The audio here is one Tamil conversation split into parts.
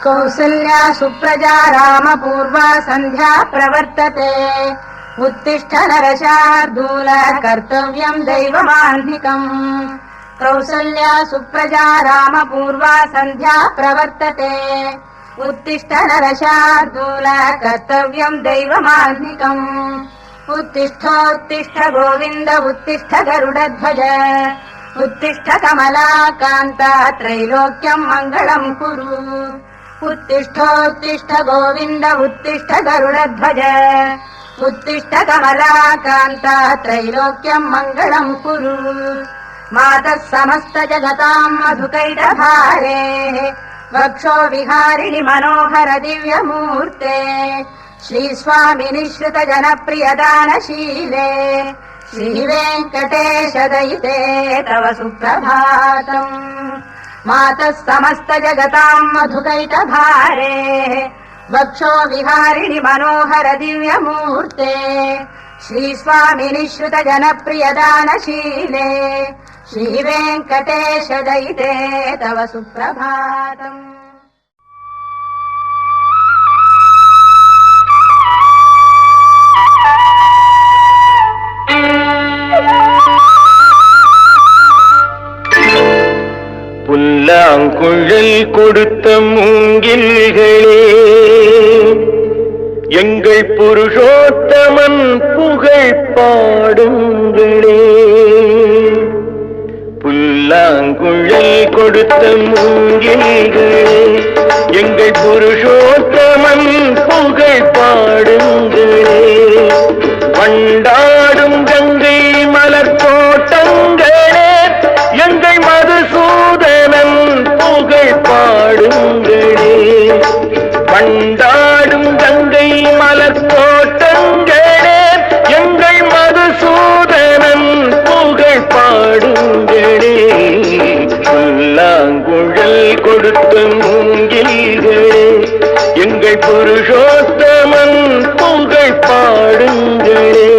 कौसल्या सुप्रजा रामपूर्वा सन्ध्या प्रवर्तते उत्तिष्ठ नरशार्दूल कर्तव्यम् दैवमाह्निकम् कौसल्या सुप्रजा रामपूर्वा सन्ध्या प्रवर्तते उत्तिष्ठ नरशार्दूल कर्तव्यम् दैवमाह्निकम् उत्तिष्ठोत्तिष्ठ गोविन्द उत्तिष्ठ गरुडध्वज उत्तिष्ठ कमलाकान्त त्रैलोक्यम् मङ्गलम् कुरु उत्तिष्ठोत्तिष्ठ गोविन्द उत्तिष्ठ गरुडध्वज उत्तिष्ठ कमलाकान्त त्रैलोक्यम् मङ्गलम् कुरु मातः समस्त जगताम् मधुकैटभारे वक्षो विहारिणि मनोहर दिव्यमूर्ते श्रीस्वामिनि श्रुत जनप्रियदानशीले श्रीवेङ्कटेश दयिते तव सुप्रभातम् मातः समस्त जगताम् मधुकैटभारे वक्षो विहारिणि मनोहर दिव्यमूर्ते श्रीस्वामिनि श्रुत जनप्रियदानशीले श्रीवेङ्कटेश दयिते तव सुप्रभातम् புல்லாங்குழல் கொடுத்த மூங்கில்களே எங்கள் புருஷோத்தமன் புகழ் பாடுங்களே புல்லாங்குழல் கொடுத்த மூங்கில்களே எங்கள் புருஷோத்தமன் புகழ் பாடுங்களே வண்டாடும் கங்கை மலர் தோட்டங்களே எங்கள் மதுசூதனன் புகழ் பாடுங்களே வண்டாடும் கங்கை மலர் தோட்டங்களே எங்கள் மதுசூதனன் புகழ் பாடுங்களே புல்லாங்குழல் கொடுத்த மூங்கில்களே எங்கள் புருஷோத்தமன் புகழ் பாடுங்களே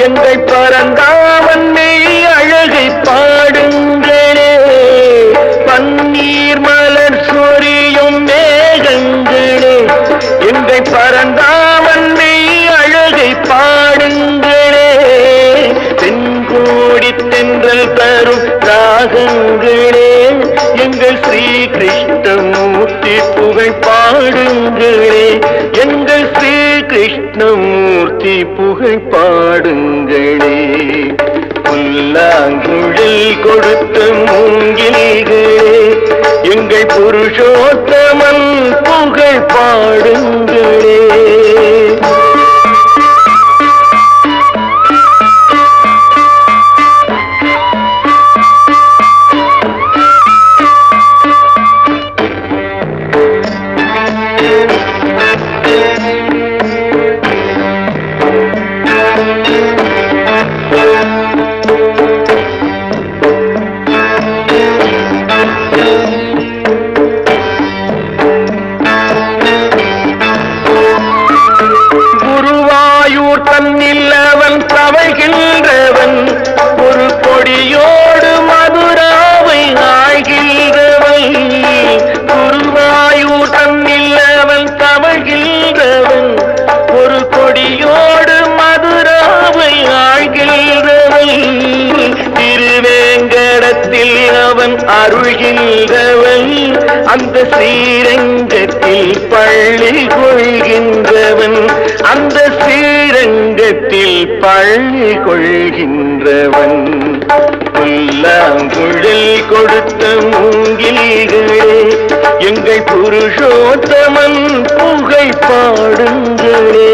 எங்கள் பரந்தாமன் மெய் அழகை பாடுங்களே பன்னீர் மலர் சொரியும் மேகங்களே எங்கள் பரந்தாமன் மெய் அழகை பாடுங்களே தென்கோடி தென்றல் தரும் ராகங்களே எங்கள் ஸ்ரீ கிருஷ்ணமூர்த்தி புகழ் பாடுங்களே எங்கள் ஸ்ரீ கிருஷ்ணமூர்த்தி புகழ் பாடுங்களே புல்லாங்குழல் கொடுத்த மூங்கில்களே எங்கள் புருஷோத்தமன் புகழ் பாடுங்களே தன்னில் அவன் தவழ்கின்றவன் ஒரு கொடியோடு மதுராவை ஆழ்கின்றவன் குருவாயூர் தன்னில் அவன் தவழ்கின்றவன் ஒரு கொடியோடு மதுராவை ஆழ்கின்றவன் திருவேங்கடத்தில் அவன் அருள்கின்றவன் அந்த ஸ்ரீரங்கத்தில் பள்ளி கொள்கின்றவன் அந்த ஸ்ரீரங்கத்தில் பள்ளி கொள்கின்றவன் புல்லாங்குழல் கொடுத்த மூங்கில்களே எங்கள் புருஷோத்தமன் புகழ் பாடுங்களே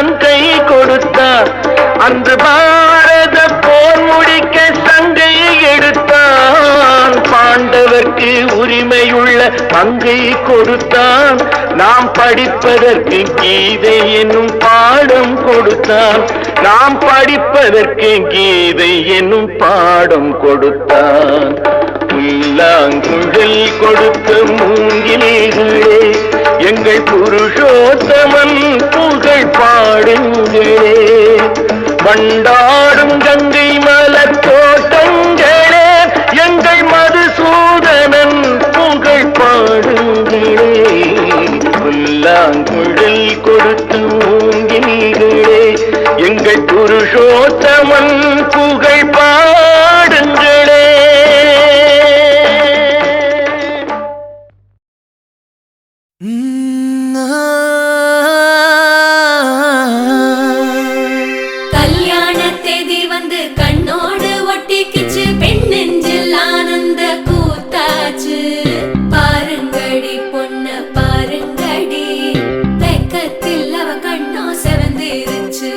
தன் கை கொடுத்தான். அன்று பாரத போர் முடிக்க சங்கை எடுத்தான். பாண்டவர்க்கு உரிமையுள்ள பங்கை கொடுத்தான். நாம் படிப்பதற்கு கீதை என்னும் பாடம் கொடுத்தான். நாம் படிப்பதற்கு கீதை என்னும் பாடம் கொடுத்தான். புல்லாங்குழல் கொடுத்த மூங்கில்களே, எங்கள் புருஷோத்தமன் புகழ் பாடுங்களே. வண்டாடும் கங்கை மலர் தோட்டங்களே, எங்கள் மதுசூதனன் புகழ் பாடுங்களே. புல்லாங்குழல் கொடுத்த மூங்கில்களே, எங்கள் புருஷோத்தமன் புகழ் பாடுங்களே. கல்யாண தேதி வந்து கண்ணோடு ஒட்டிக்கிச்சு, பெண் நெஞ்சில் ஆனந்த கூத்தாச்சு. பாருங்கடி பொண்ண பாருங்கடி, வெக்கத்தில் அவ கண்ணோ செவந்திருச்சு.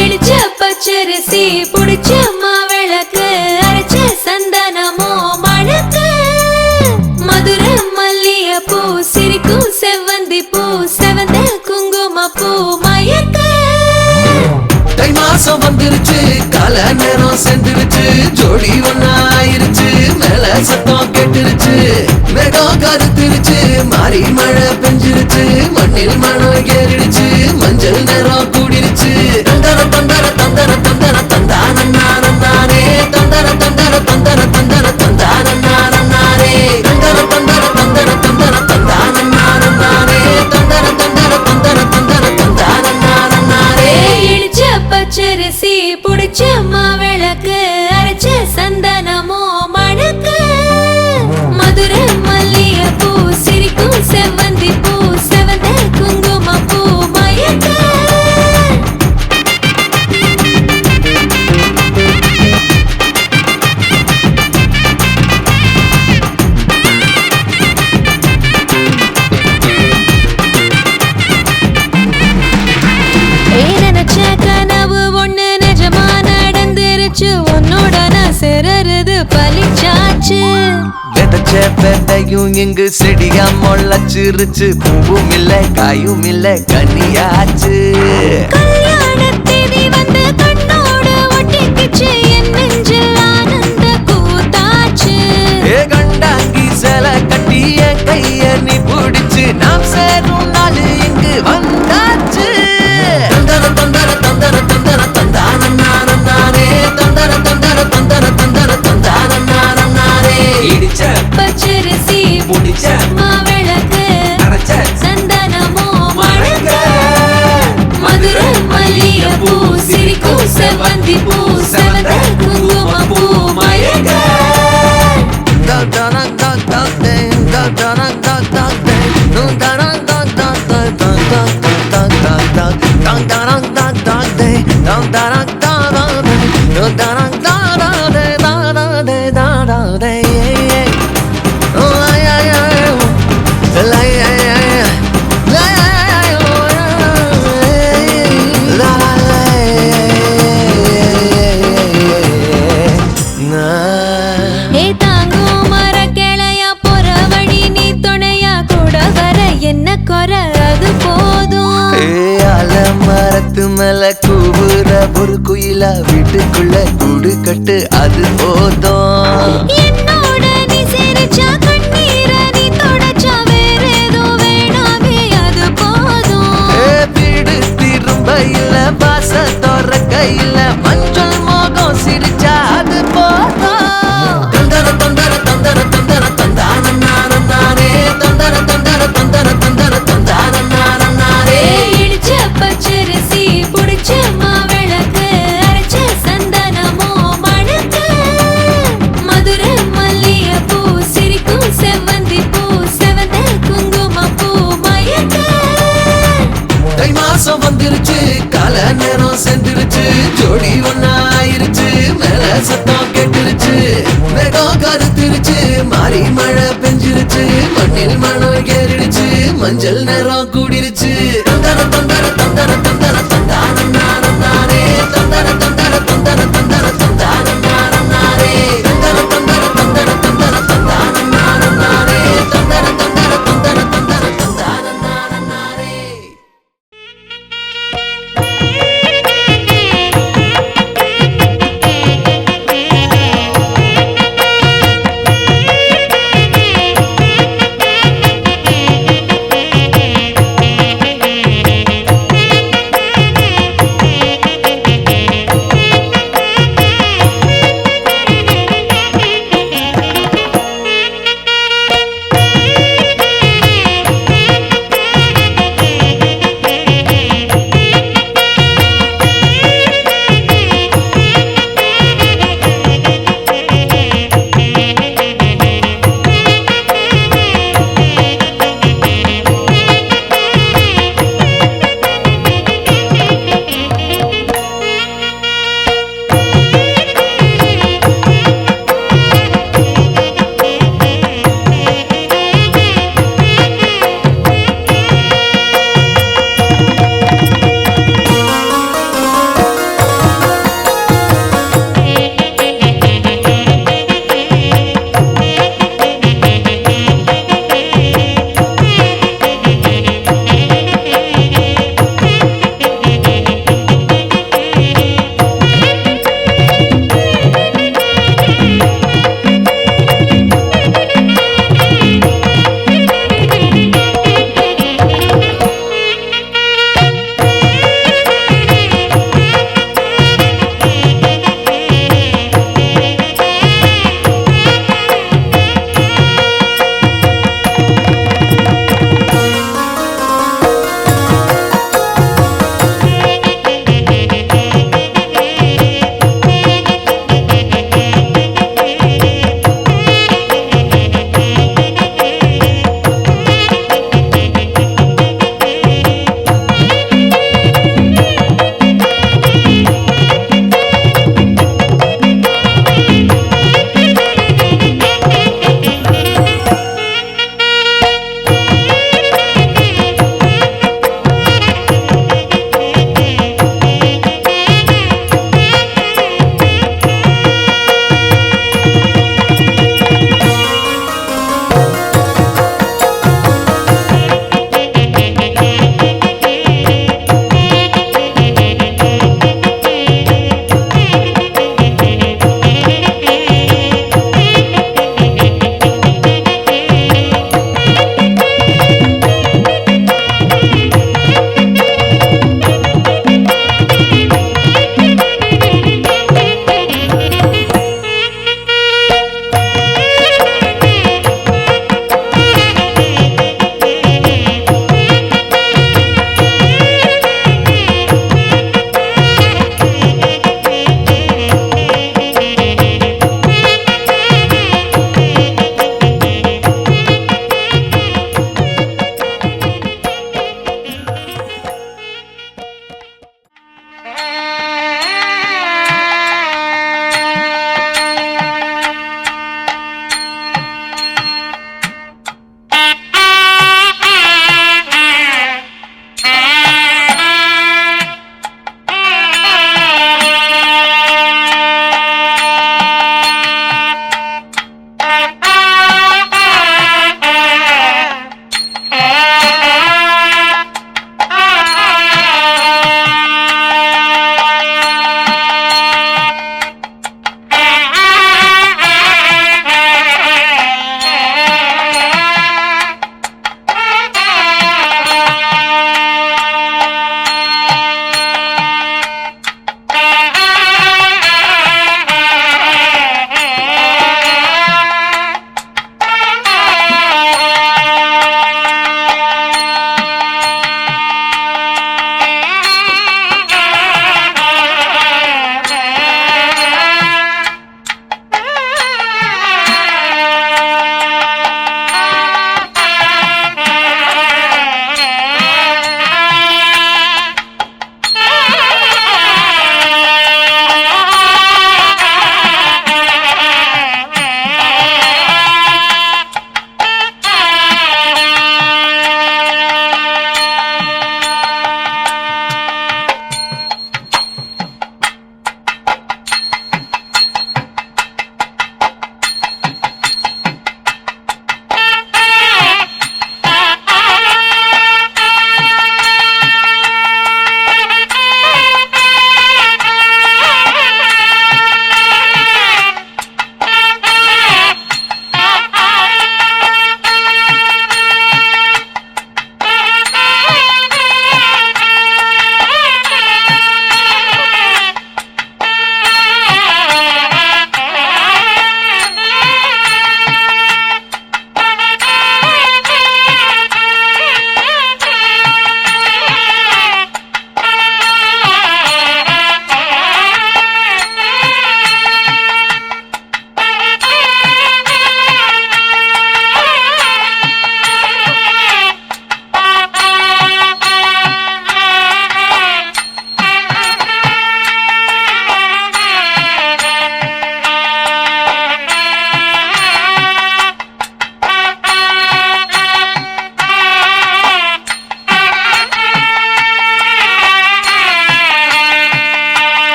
இடிச்ச பச்சரிசி புடிச்ச மாவிளக்கு, அரைச்ச சந்தனமோ மணக்கு. மதுர மல்லிய பூ சிரிக்கும் செவ்வந்தி பூ, செவந்த குங்கும பூ மயக்க. தை மாசம் வந்துருச்சு, கால நேரம் சென்றுருச்சு, ஜோடி ஒன்னாயிருச்சு, மேல சத்தம் கேட்டுருச்சு. மேகம் கருத்துருச்சு, மாறி மழை பெஞ்சிருச்சு, மண்ணில் மனம் ஏறிடுச்சு, மஞ்சள் நேரம் கூடிருச்சு. தந்தர தந்தர தந்தர தந்தர தந்தானே, தந்தர தந்தர தந்தர தந்தர தந்தானே, தந்தர தந்தர தந்தர தந்தர தந்தானே, தந்தர தந்தர தந்தர தந்தர தந்தானே. இடிச்ச பச்சரிசி புடிச்ச மாவிளக்கு, அரைச்ச சந்தனமோ மணக்கு. மதுர மல்லிய பூ சிரிக்கும் செவ்வந்தி பூ, செவந்த குங்கும பூ மயக்க. நினைச்ச கனவு ஒண்ணு நிஜமா நடந்துருச்சு, உன்னோட நான் சிறருது பலிச்சாச்சு. விதைச்ச விதையும் இங்கு செடியா முளைச்சிருச்சு, பூவும் இல்ல காயும் இல்ல கனியாச்சு. கல்யாண தேதி வந்து கண்ணோடு ஒட்டிக்கிச்சு, என் நெஞ்சில் ஆனந்த கூத்தாச்சு. ஏ கண்டாங்கி சில கட்டி என் கைய நீ பிடிச்சு, நாம் சேரும் நாள் இங்கு வந்தாச்சு. தந்தர தந்தர தந்தர தந்தர தந்தானே, தந்தர தந்தர தந்தர தந்தர தந்தானே. இடிச்ச பச்சரிசி புடிச்ச மாவிளக்கு, அரைச்ச சந்தனமோ மணக்க. மதுர மல்லிய பூ சிரிக்கும் செவ்வந்தி பூ, செவந்த குங்கும பூ மயக்க. ஏ தாங்கும் மர கிளையா போற வழி நீ துணையா கூட வர, என்ன குறை அது போதும். மரத்து மேல கூவுற ஒரு குயிலா, வீட்டுக்குள்ள கூடு கட்டு அது போதும். என்னோட நீ சிரிச்சா கண்ணீர நீ தொடச்சா, வேற ஏதோ வேணாமே அது போதும். வீடு திரும்ப இல்ல, பாச தோற கையில, மஞ்சள் மோகம் சிரிச்சா அது போதும். தந்தர தந்தர தந்தர தந்தர தந்தானே, தந்தர தந்தர தந்தர தந்தர தந்தானே. இடிச்ச பச்சரிசி புடிச்ச மாவிளக்கு, அரைச்ச சந்தனமோ மணக்க. மதுர மஞ்சள் நேரம் கூடிருச்சு தந்தர தந்தர தந்தர தந்தர தந்தானே தந்தர தந்தர தந்தர தந்தர தந்தானே தந்தர தந்தர தந்தர தந்தர தந்தானே தந்தர தந்தர தந்தர தந்தர தந்தானே.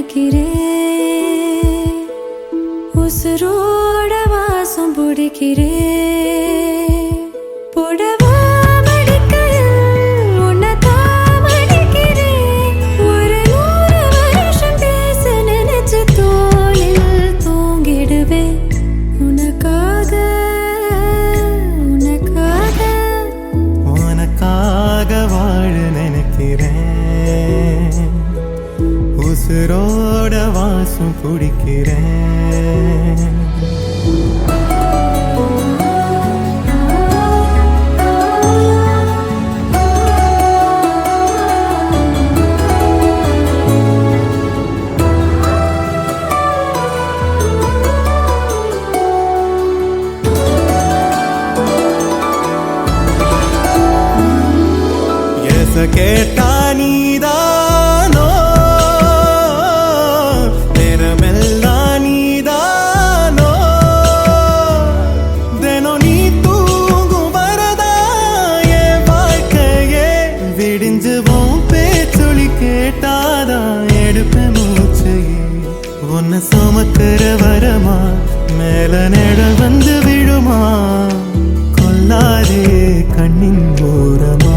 நினைக்கிறேன் உசுரோட வாசம் பிடிக்கிறேன் புடவா மடிக்கையில் உன்னை தான் மடிக்கிறேன் ஒரு 100 வருஷம் பேச நினைச்சு தோளில் தூங்கிடுவேன் உனக்காக உனக்காக உனக்காக வாழ நினைக்கிறேன் உசுரோட வாசம் பிடிக்கிறேன் கேட்டா நீதானோ நேரமெல்லாம் நீதானோ தினம் நீ தூங்கும் வரதா என் வாழ்க்கையே விடிஞ்சுவோம் பேச்சொலி கேட்டாதான் எடுப்பேன் மூச்சையே உன்னை சுமக்கிற வரமா மேல நிழல் வந்து விழுமா கொல்லாதே கண்ணின் ஓரமா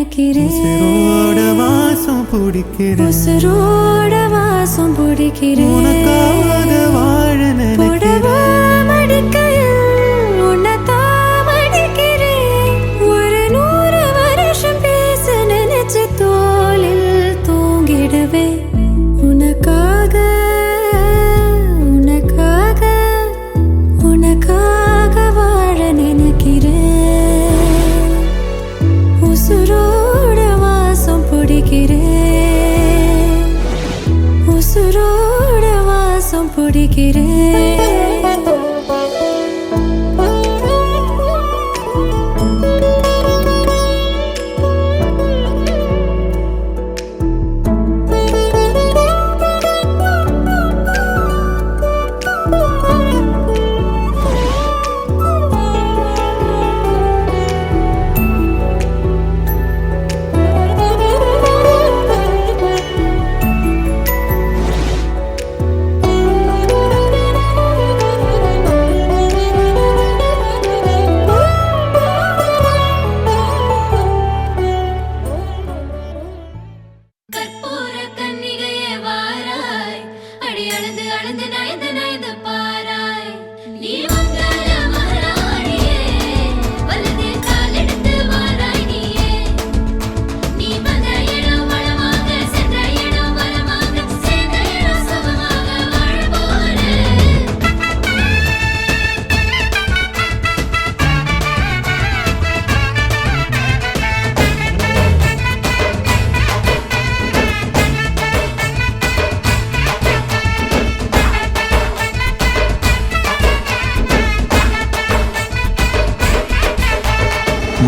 உசுரோட வாசம் பிடிக்கிறேன் உசுரோட வாசம் பிடிக்கிறேன் உனக்காக வாழ நினைக்கிறேன் மடிக்கையில் உன்னை தான் மடிக்கிறேன் ஒரு 100 வருஷம் பேச நினைச்சு தோளில் தூங்கிடுவேன் உனக்காக உனக்காக உனக்காக வாழ நினைக்கிறேன் உசுரோட வாசம் பிடிக்கிறேன் உசுரோட வாசம் பிடிக்கிறேன்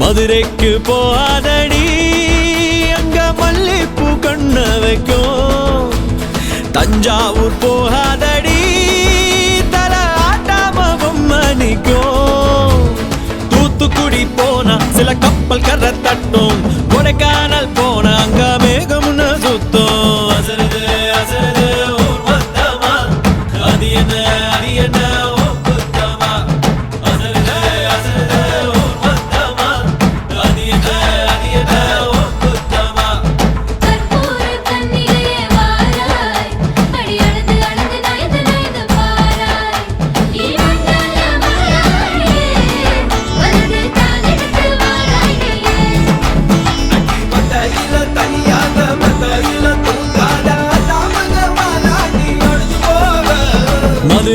மதுரைக்கு போகாதடி அங்க மல்லிப்பூ கண்ண வைக்கும் தஞ்சாவூர் போகாதடி தல ஆட்டாம பொம்மணிக்கும் தூத்துக்குடி போனா சில கப்பல் கரை தட்டும் கொடைக்கானல் போனா அங்க மேகம்னு சுத்தும் அசருது அசருது ஊர் மொத்தமா அது என்ன ஓ குத்தமா அசருது அசருது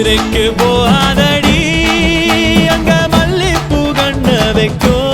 மதுரைக்கு போகாதடி அங்க மல்லிப்பூ கண்ண வைக்கும்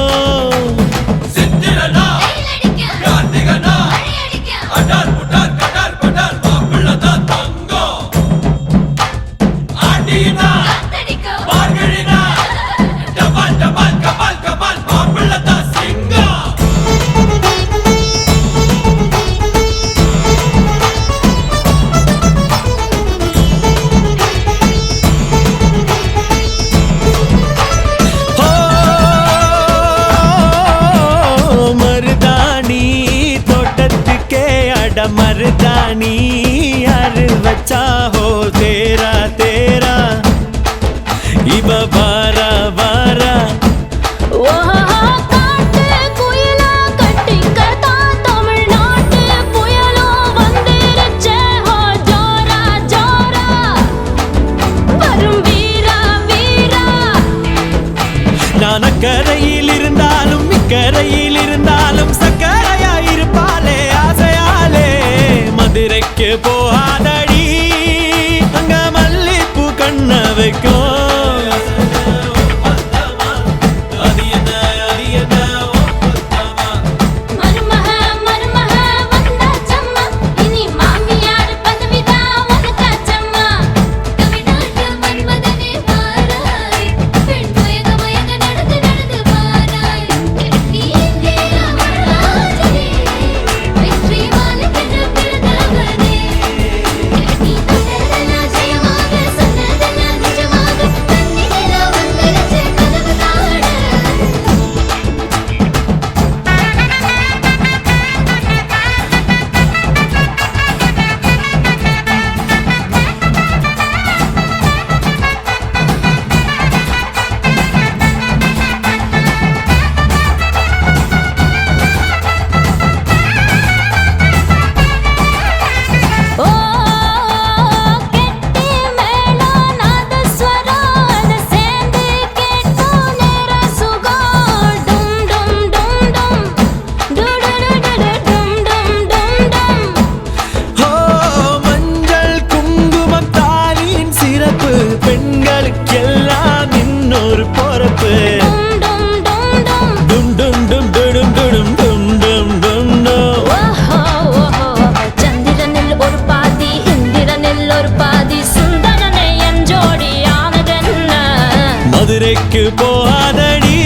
मर्दानी यार बच्चा हो तेरा तेरा इब बारा बारा நானக்கரையில் இருந்தாலும் இக்கரையில் இருந்தாலும் சக்கரையாயிருப்பாலே ஆசையாலே மதுரைக்கு போகாதடி அங்க மல்லிப்பூ கண்ண வைக்கும் பெண்களுக்கெல்லாம் இன்னொரு பொறுப்பு டும் டும் டும் டும் டும் டும் டும் டும் சந்திரனில் ஒரு பாதி இந்திரனில் ஒரு பாதி சுந்தரனை என் ஜோடியானதென்ன மதுரைக்கு போகாதடி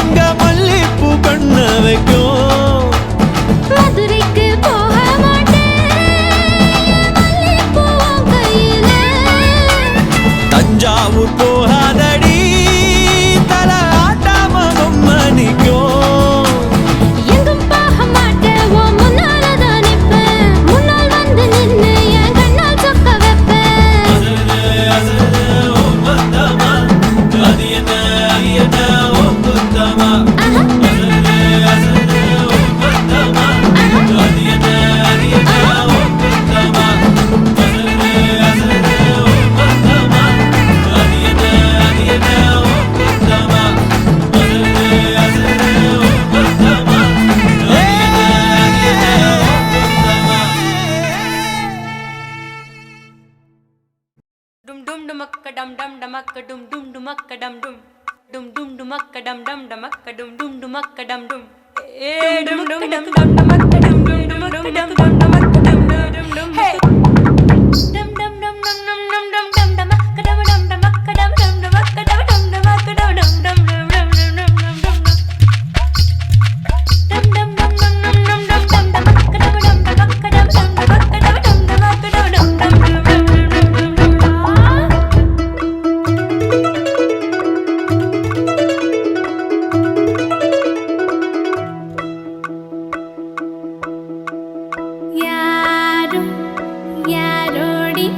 அங்க மல்லிப்பூ கண்ண வைக்கும் மதுரைக்கு போக தஞ்சாவூர் போகாதடி தல ஆட்டாம பொம்மணிக்கும் எங்கும் போக மாட்டேன் ஓ முன்னாலதான் நிப்பேன் முன்னால் வந்து நின்று என் கண்ணால் சொக்க வைப்பேன் dum dum dumakka dum dum dumakka dum dum dumakka dum dum dum dum dumakka dum dum dumakka dum dum dumakka dum dum dum dum dum dumakka dum dum dumakka dum dum dumakka dum dum dum hey dum dum dum dum dum dum dum dum dumakka dum dum dumakka dum dum dumakka dum dum dumakka dum dum dum dum dum dum dum dum dum dum dum dum dum dum dum dumakka dum dum dumakka dum dum dumakka dum dum dumakka dum dum dum dum யாரோடி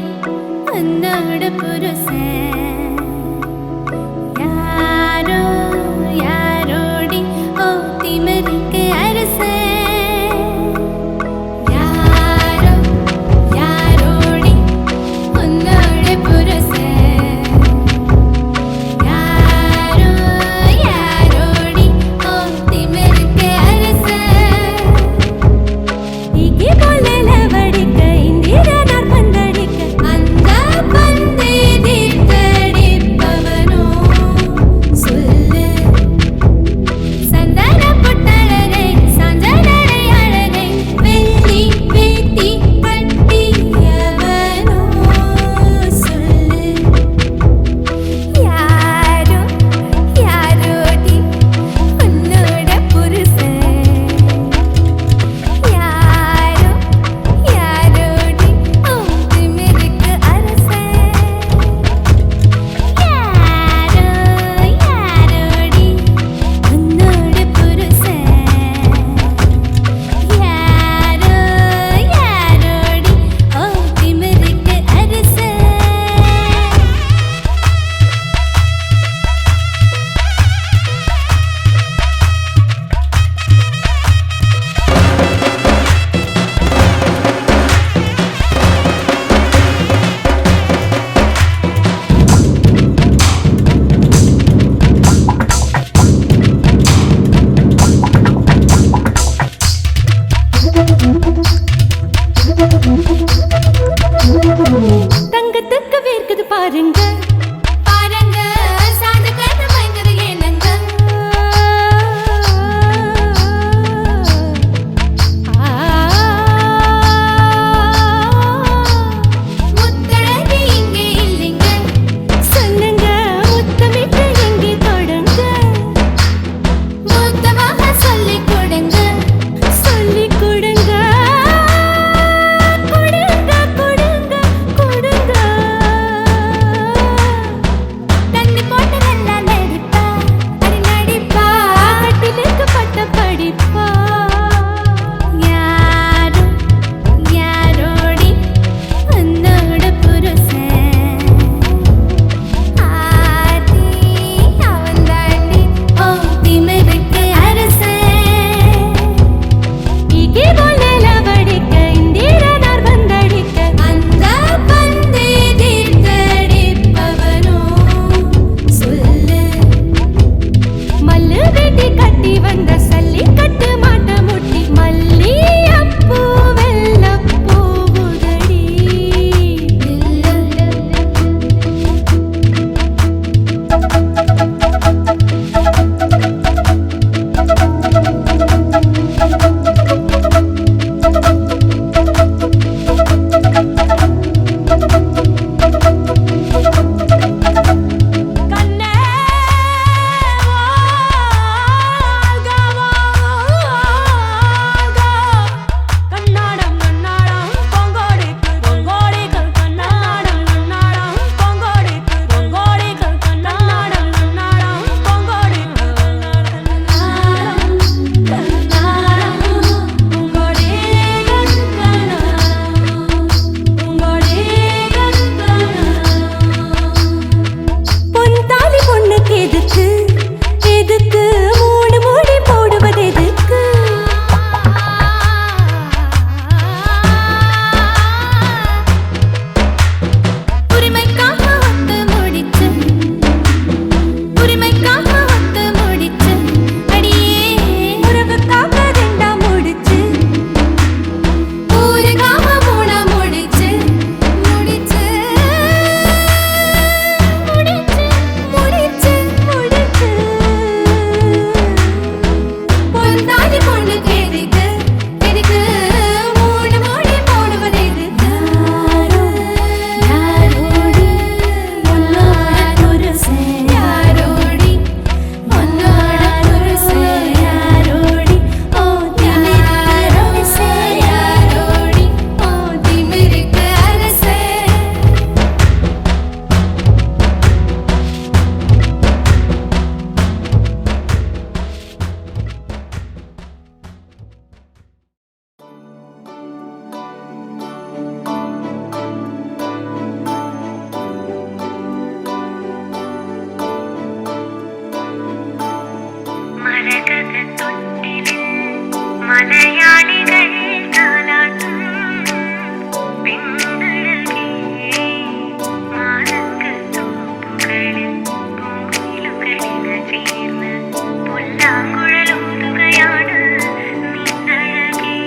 மலையாளிகள் தாலாட்டும் பெண்களே மாதங்கு தோப்புகளில் பூங்குயில்களில் சேர்ந்து புல்லாங்குழல் ஊதுகையாடு நின்னழகே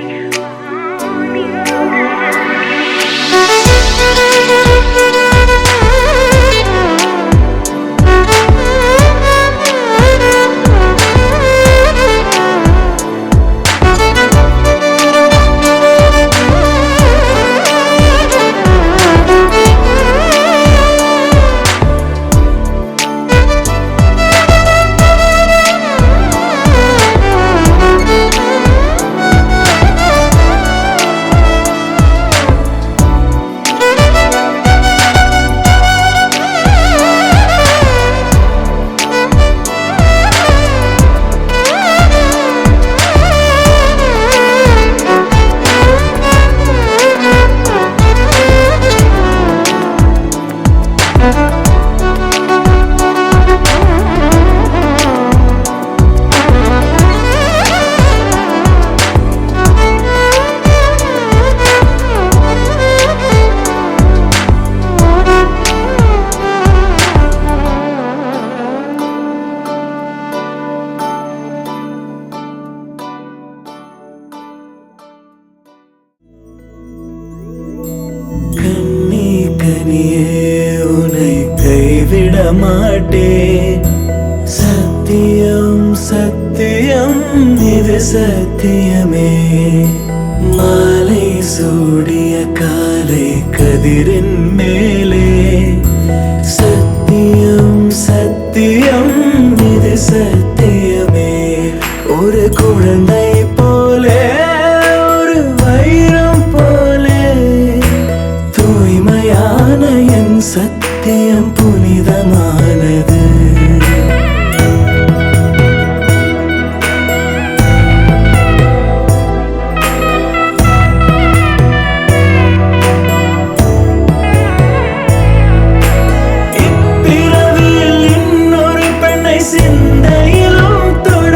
கண்ணி கனியே உன்னை கைவிட மாட்டேன் சத்தியம் சத்தியம் இது சத்தியமே மாலை சூடிய காலை கதிரின் மேலே சத்தியம் சத்தியம் இது சத்தியமே ஒரு குழந்தை போலே ஒரு வைரம் போலே தூய்மையான என் சத்தியம் புனிதமானது இப்பிறவியில் இன்னொரு பெண்ணை சிந்தையிலும் தொட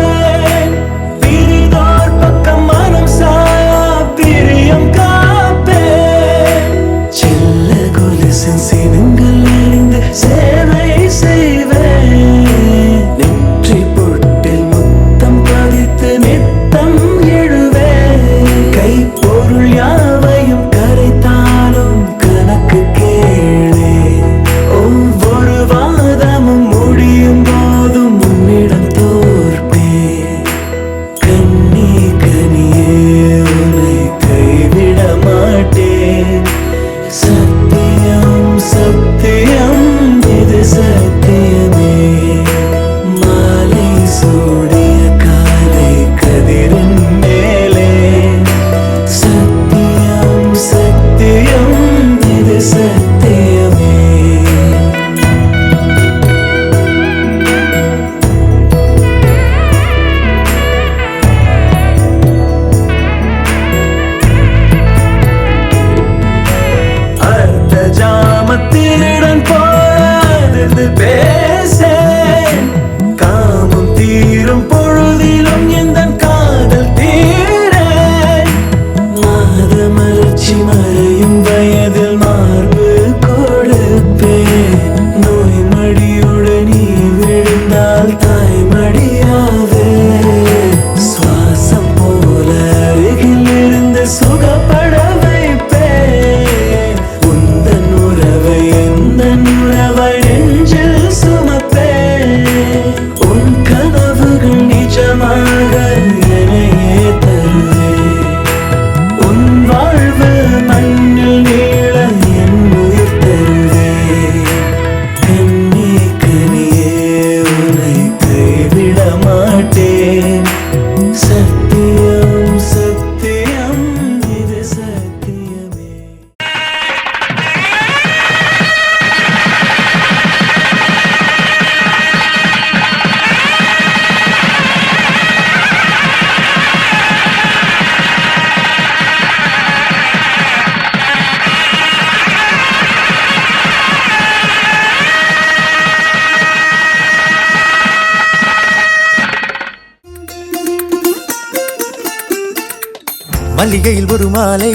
மல்லிகையில் ஒரு மாலை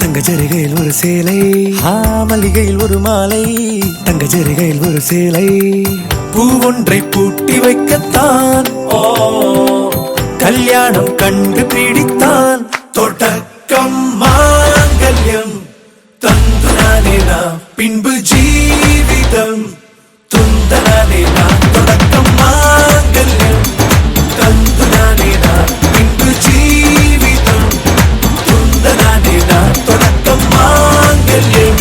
தங்க ஜரிகையில் ஒரு சேலை மல்லிகையில் ஒரு மாலை தங்க ஜரிகையில் ஒரு சேலை பூ ஒன்றை பூட்டி வைக்கத்தான் கல்யாணம் கண்டு பிடித்தான் தொடக்கம் மாங்கல்யம் தந்தனானே நாம் பின்பு ஜீவிதம் துந்தனானே நாம் தொடக்கம் மாங்கல்யம் தந்தனானே நாம் பின்பு ஜீவிதம் துந்தனானே நாம் தொடக்கம் மாங்கல்யம்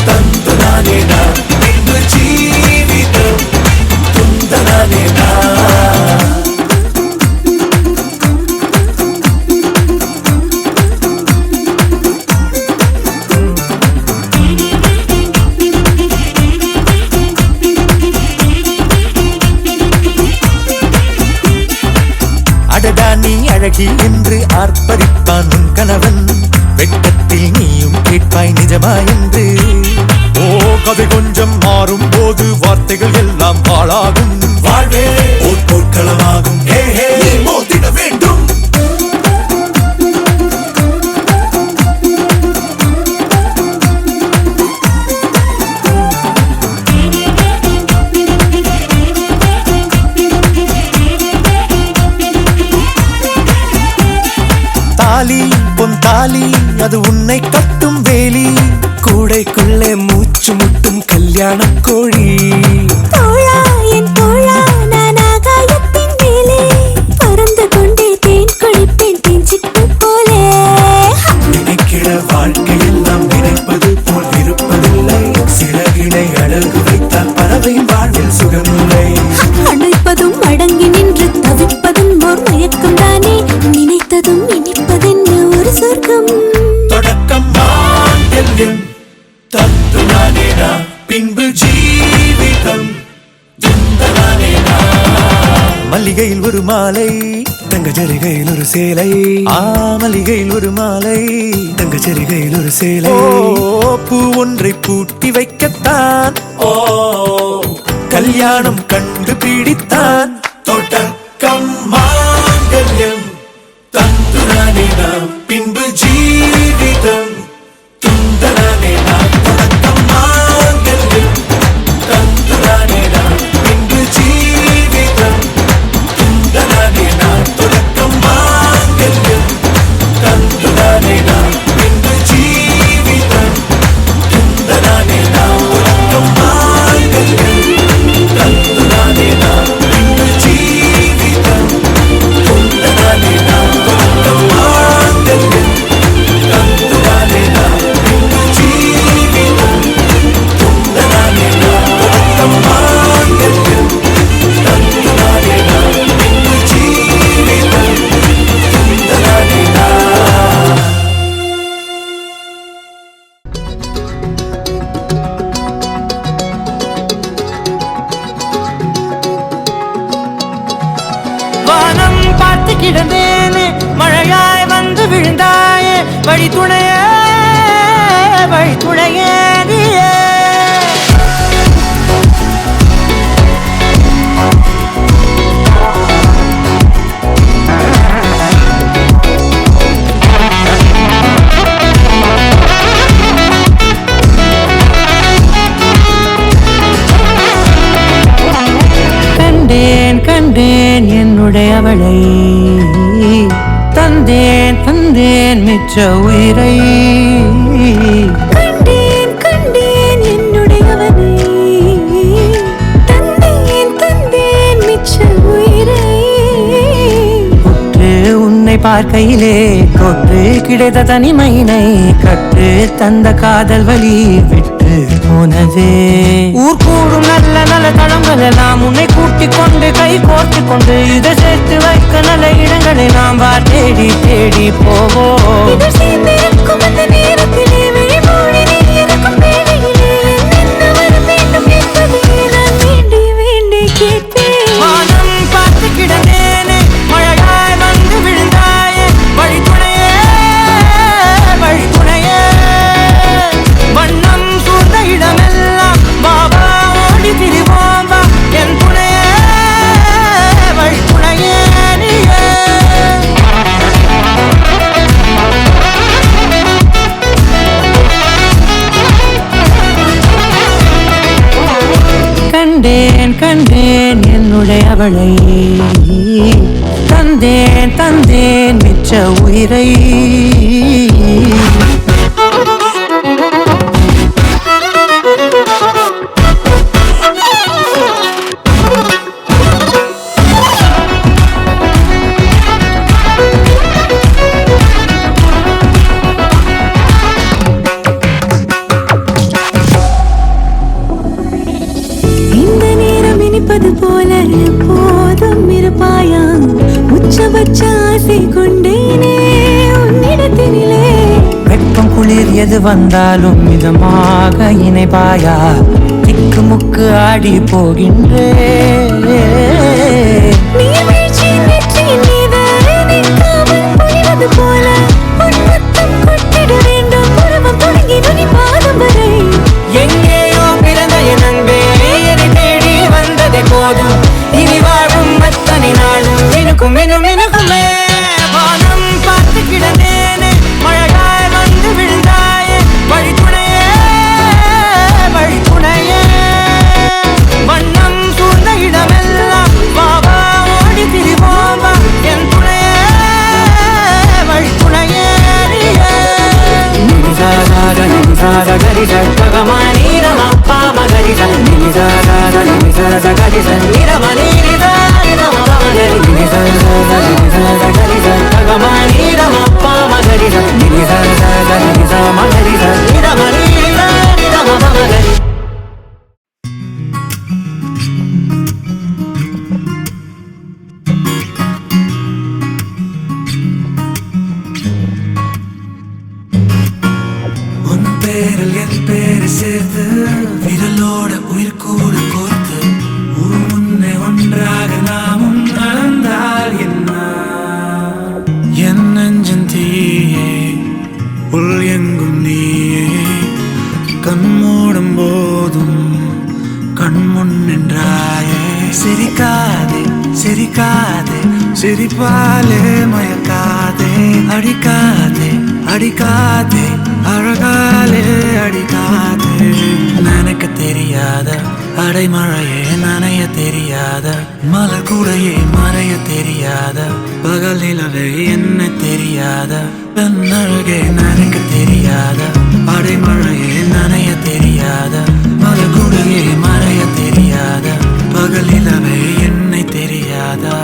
தந்தனானே நாம் பின்பு ஜீவிதம் துந்தனானே நாம். அழகி என்று ஆர்ப்பரிப்பான் உன் கணவன் வெட்கத்தில் நீயும் கேட்பாய் நிஜமா என்று கதை கொஞ்சம் மாறும் போது வார்த்தைகள் எல்லாம் பாழாகும் வாழ்வே போர்க்களமாகும் மோதிட வேண்டும் பொந்தாலி அது உன்னை கட்டும் வேலி கூடைக்குள்ளே மூச்சு முட்டும் கல்யாண கோழி தோழா என் தோழா நான் ஆகாயத்தின் மேலே பறந்து கொண்டே தேன் குளிப்பேன் தேஞ்சிட்டு போலே நினைக்கிற வாழ்க்கையெல்லாம் நினைப்பது போல் இருப்பதில்லை சிறகினை அழகு வைத்தால் பறவை வாழ்வில் சுகமில்லை அணைப்பதும் அடங்கி நின்று தவிப்பதும் ஓர் மயக்கம் தானே நினைத்ததும் இனிப்பதென்ன ஒரு சொர்க்கம் தொடக்கம் மாங்கல்யம் தந்துனானே நாம் பின்பு ஜீவிதம் துந்தனானே நாம். மல்லிகையில் ஒரு மாலை தங்க ஜரிகையில் ஒரு சேலை மல்லிகையில் ஒரு மாலை தங்க ஜரிகையில் ஒரு சேலை பூ ஒன்றை பூட்டி வைக்கத்தான் கல்யாணம் கண்டு பிடித்தான் தொடக்கம் மாங்கல்யம் தந்துனானே நாம் பின்பு ஜீவிதம் துந்தனானே நாம் தொடக்கம் மாங்கல்யம் தந்துனானே நாம் பின்பு ஜீவிதம் துந்தனானே நாம் தொடக்கம் மாங்கல்யம் தந்துனானே நாம் பின்பு ஜீவிதம் துந்தனானே நாம் தொடக்கம் மாங்கல்யம் தந்துனானே நாம் பின்பு ஜீவிதம் துந்தனானே நாம் தொடக்கம் மாங்கல்யம் தந்துனானே நாம் பின்பு ஜீவிதம் துந்தனானே நாம் தொடக்கம் மாங்கல்யம் தந்துனானே நாம் பின்பு ஜீவிதம் துந்தனானே நாம். வானம் பார்த்து கிடந்தேனே மழையாய் வந்து விழுந்தாயே வழி துணையே நீயே கண்டேன் என்னுடையவளை தந்தேன் மிச்ச உயிரை கண்டேன் என்னுடையவனை தந்தேன் மிச்ச உயிரை உற்று உன்னை பார்க்கையிலே தொற்று கிடைத்த தனிமையினை கற்று தந்த காதல் வழி விட்டு போனதே ஊர் கூடும் நல்ல நல்ல தளங்கள் எல்லாம் உன்னை கூட்டிக் கொண்டு கை கோர்த்து கொண்டு இதை சேர்த்து வைக்க நல்ல இடங்களை நாம் தேடி தேடி போவோம் நேரத்திலே வெளிமூடி நீ இருக்கும் வேளையிலே என்ன வர வேண்டும் என்பதை நான் வேண்டி வேண்டி கேட்பேன் வானம் பார்த்து கிடந்தேனே மழையாய் வந்து விழுந்தாயே வழி துணையே வண்ணம் சூழ்ந்த இடமெல்லாம் பாபா ஓடி திரிவோம் வா என் துணையே வழி துணையே நீயே என்னுடைய அவளை தந்தேன் தந்தேன் மிச்ச உயிரை. போல எப்போதும் இருப்பாயா உச்சபட்ச ஆசை கொண்டேனே உன்னிடத்தினிலே. வெப்பம் குளிர் எது வந்தாலும் மிதமாக இணைப்பாயா திக்கு முக்கு ஆடி போகின்றே. நீர்வீழ்ச்சியின் வெற்றியின் மீது நிற்காமல் பொழிவது போல உன் முத்தம் கொட்டிட வேண்டும் உருவம் தொடங்கி நுனி பாதம் வரை. எங்கேயோ பிறந்த என் அன்பே என்னை தேடி வந்ததே போதும் இனி வாழும் அத்தனை நாளும் எனக்கும் எனும் எனக்குமே. வானம் பார்த்து கிடந்தேனே மழையாய் வந்து விழுந்தாயே வழித்துணையே வழித்துணையே. வண்ணம் சூழ்ந்த இடமெல்லாம் பாபா ஓடி திரிவோம்பா என் துணையே வழித்துணையே. நிமிசார நிமிசார கரிச பகமானீரம பாம கரிச நிமிசார நிமிசார கரிச நிரமனீரித நிரம பமகரி நிமிசார நிமிசார கரிச பகமானீரம பாம கரிச நிமிசார நிமிசார கரிச நிரமனீரித நிரம பமகரி. என் பேரை சேர்த்து விரலோட உயிர் கூட கோர்த்து ஊர் முன்னே ஒன்றாக நாமும் நடந்தால் என்ன. என் நெஞ்சன் தீயே உள் எங்கும் நீயே கண் மூடும் போதும் கண்முன் நின்றாயே. சிரிக்காதே சிரிக்காதே சிரிப்பாலே மயக்காதே அடிக்காதே அடிக்காதே அழகாலே அடிக்காதே. நினைக்க தெரியாத அடைமழையே நனைய தெரியாத மலர் கூடையே மறைய தெரியாத பகல் நிலவே என்ன தெரியாத பெண்ணழகே நினைக்க தெரியாத அடைமழையே நனைய தெரியாத மலர் கூடையே மறைய தெரியாத பகல் நிலவே என்னை தெரியாதா.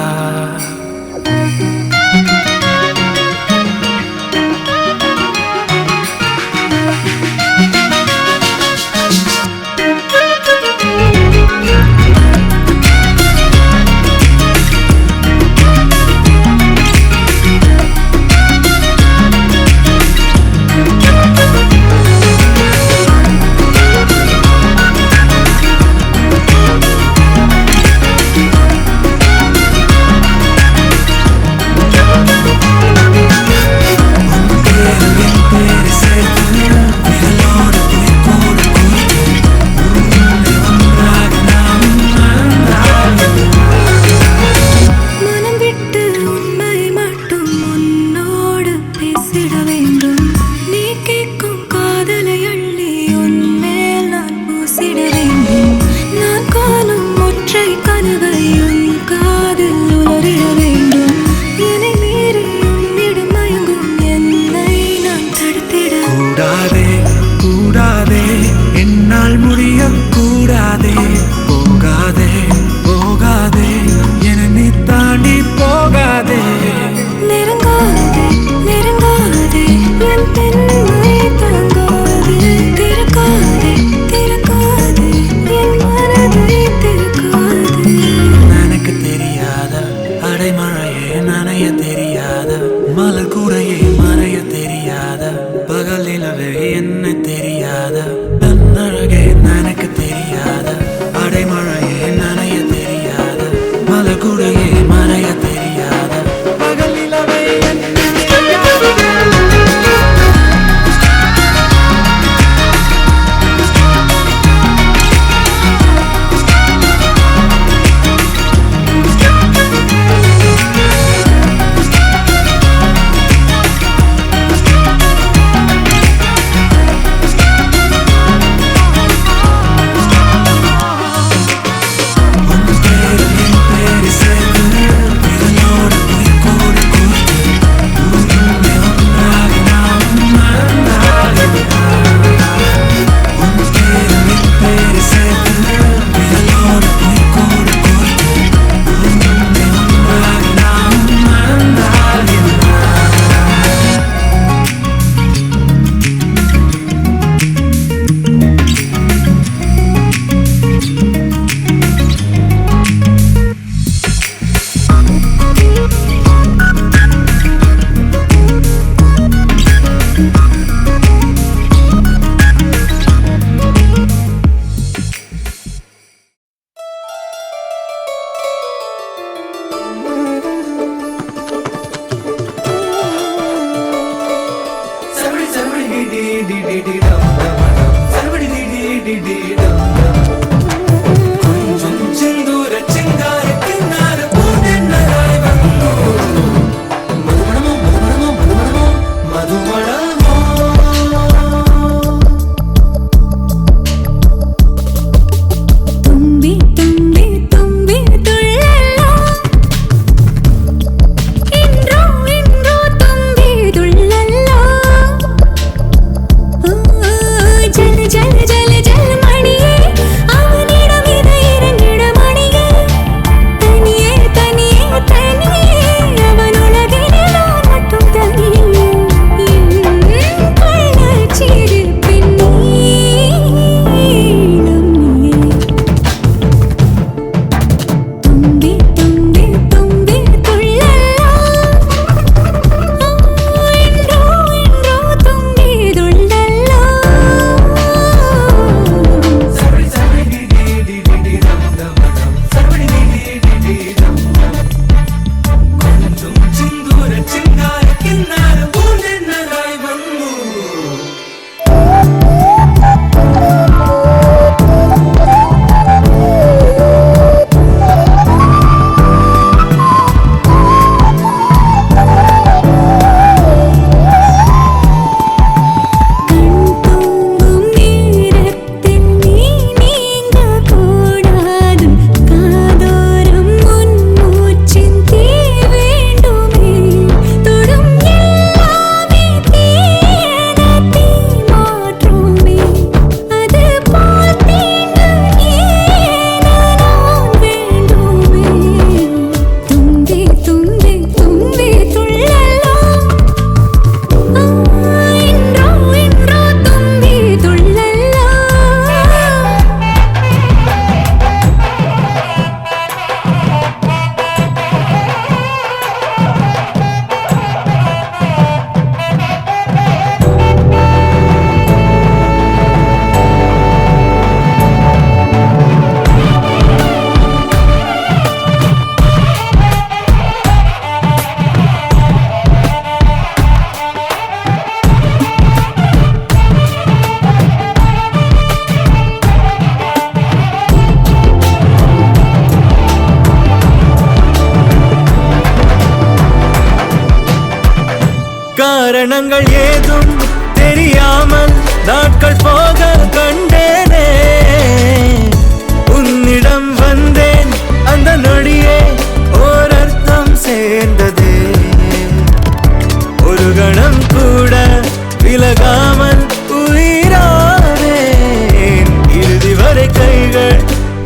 கொஞ்சம் செந்தூர சிங்கார கிண்ணார பூந்தென்னராய் வந்தோ மதுமணமோ மதுமணமோ மதுமணமோ மதுமணமோ தும்பி தும்பி தும்பி துள்ளலோ இன்றோ இன்றோ தும்பி துள்ளலோ ஜல் ஜல் ஜல் ஜல் மணியே அவனிடம் இதை இறங்கிட மணியே தனியே தனியே தனியே அவன் உலகினில் நான் மட்டும் தனியே என் கள்ளச்சிறு பெண்ணீளம் நீயே தும்பி தும்பி தும்பி துள்ளலோ இன்றோ இன்றோ தும்பி துள்ளலோ சர்வடி சர்வடி டி டி டி டி டம் டம் டம் சர்வடி டி டி டி டி டம் டம் கொஞ்சம் செந்தூர சிங்கார கிண்ணார பூந்தென்னராய் வந்தோ தூங்கும் நேரத்தில் நீ நீங்க கூடாது காதோரம் உன் மூச்சின் தீ வேண்டுமே தொடும் எல்லாமே தீயன தீ மாற்றுமே அது போல் தீண்டு நீன நான் வேண்டுமே தும்பி தும்பி தும்பி துள்ளலோ இன்றோ இன்றோ தும்பி துள்ளலோ காரணங்கள் ஏதும் தெரியாமல் நாட்கள் போக கண்டேனே உன்னிடம் வந்தேன் அந்த நொடியே ஓர் அர்த்தம் சேர்ந்ததே ஒரு கணம் கூட விலகாமல் உயிரானேன் இறுதி வரை கைகள்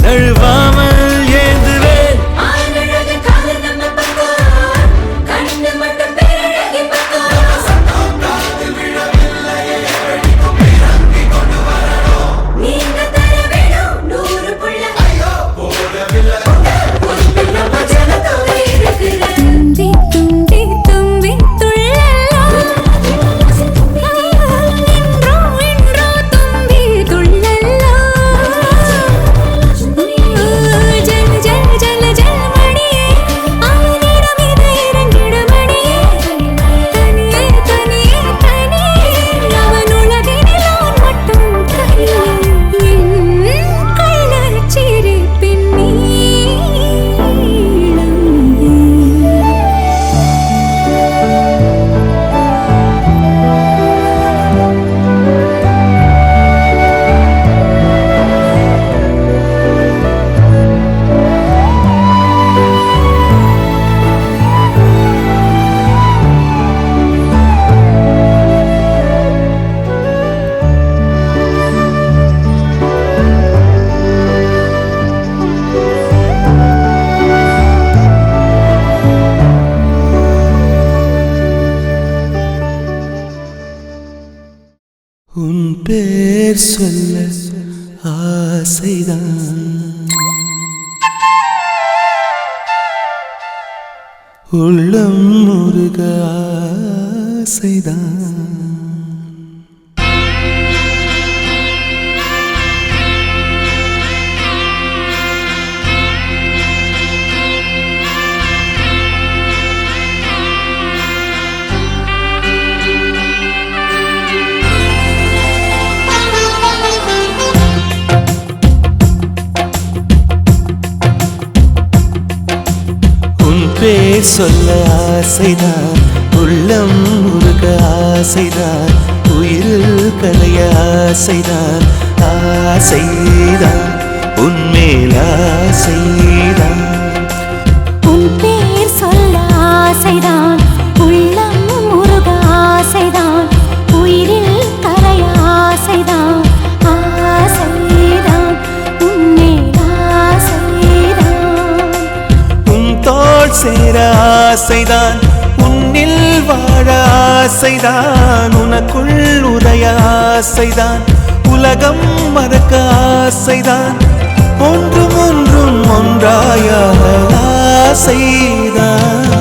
நழுவாமல் ஏந்துவேன் ஆனழகு காதல் நம்ம பக்கம் கண்ணு மட்டும் பேரழகி பக்கம் நீங்க தர வேணும் 100 புள்ள நம்ம ஜனத்தோடு இருக்கிற தும்பி தும்பி தும்பி துள்ளலோ இன்றோ இன்றோ தும்பி துள்ளலோ ஜல் ஜல் ஜல் ஜல் மணியே அவனிடம் இதை இறங்கிட மணியே தனியே தனியே தனியே அவன் உலகினில் நான் மட்டும் தனியே என் கள்ளச்சிறு பெண்ணீளம் நீயே உன் பேர் சொல்ல ஆசைதான் உள்ளம் முருக ஆசைதான் பேர் சொல்ல ஆசைதான், உள்ளம் முருக ஆசைதான், உயிரில் கரைய ஆசைதான், ஆசைதான் உன்மேல் ஆசைதான். உன் பேர் சொல்ல ஆசைதான், உள்ளம் முருக ஆசைதான், உயிரில் கரைய ஆசைதான், ஆசைதான் உன்மேல் ஆசைதான். உன் தோள் சேர ஆசைதான், உன்னில் வாழ ஆசைதான், உனக்குள் உதய ஆசைதான், உலகம் மறக்க ஆசைதான், ஒன்றும் ஒன்றும் ஒன்றாய ஆசைதான்.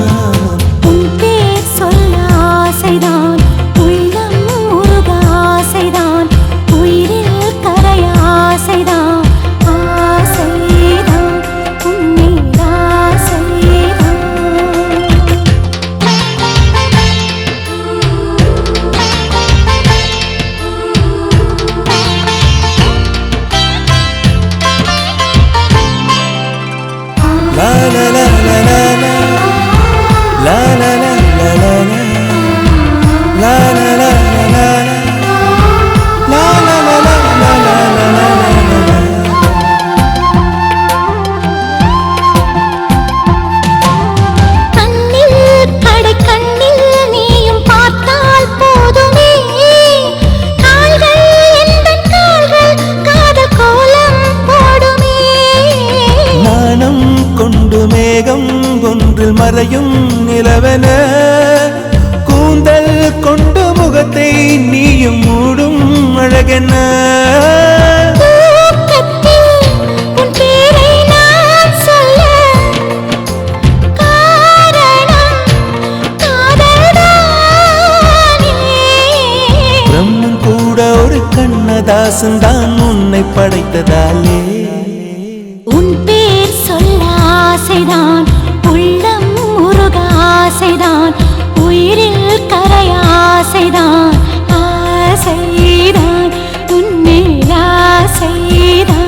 உன் பேர் சொல்ல ஆசைதான், உள்ளம் முருக ஆசைதான், உயிரில் கரைய ஆசைதான், ஆசைதான் உன்மேல் ஆசைதான். La la la la la la, la la la la la la, la la la la la la, la la la la la la la. கண்ணில் கடை கண்ணில் நீயும் பார்த்தால் போதுமே, கால்கள் எந்தன் கால்கள் காதல் கோலம் போடுமே. நாணம் கொண்டு மேகம் ஒன்றில் மறையும் நிலவென, கூந்தல் கொண்டு முகத்தை நீயும் மூடும் அழகென. தூக்கத்தில் உன் பேரை நான் சொல்ல காரணம் காதல்தானே. பிரம்மன் கூட ஒரு கண்ணதாசன் தான் உன்னை படைத்ததாலே. உன் பேர் சொல்ல ஆசைதான், உள்ளம் முருக ஆசைதான், உயிரில் கரைய ஆசைதான், ஆசைதான் உன்மேல் ஆசைதான்.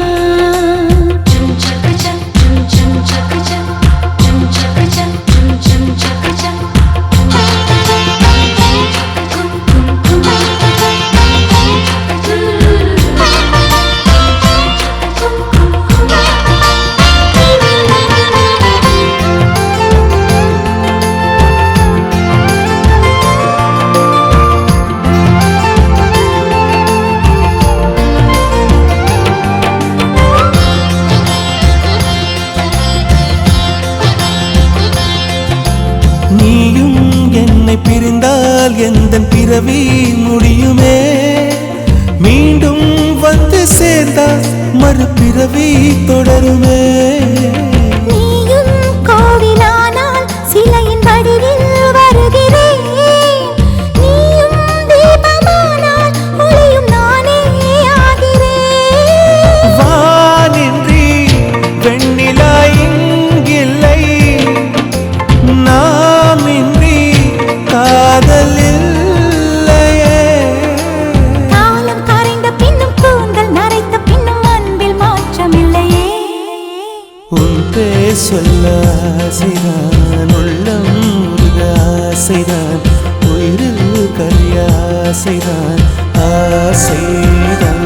நீயும் என்னை பிரிந்தால் எந்தன் பிறவி முடியுமே, மீண்டும் வந்து சேர்ந்தால் மறுபிறவி தொடருமே. நீயும் கோவிலானால் சிலையின் வடிவில் வருகிறேன், நீயும் தீபமானால் ஒளியும் நானே ஆகிறேன். வானின்றி வெண்ணிலா இங்கில்லை, நாமின்றி காதல் இல்லையே. காலம் கரைந்த பின்னும் கூந்தல் நரைத்த பின்னும் அன்பில் மாற்றமில்லையே. உன் பேர் சொல்ல ஆசைதான், உள்ளம் முருக ஆசைதான், உயிரில் கரிய ஆசைதான், ஆசைதான்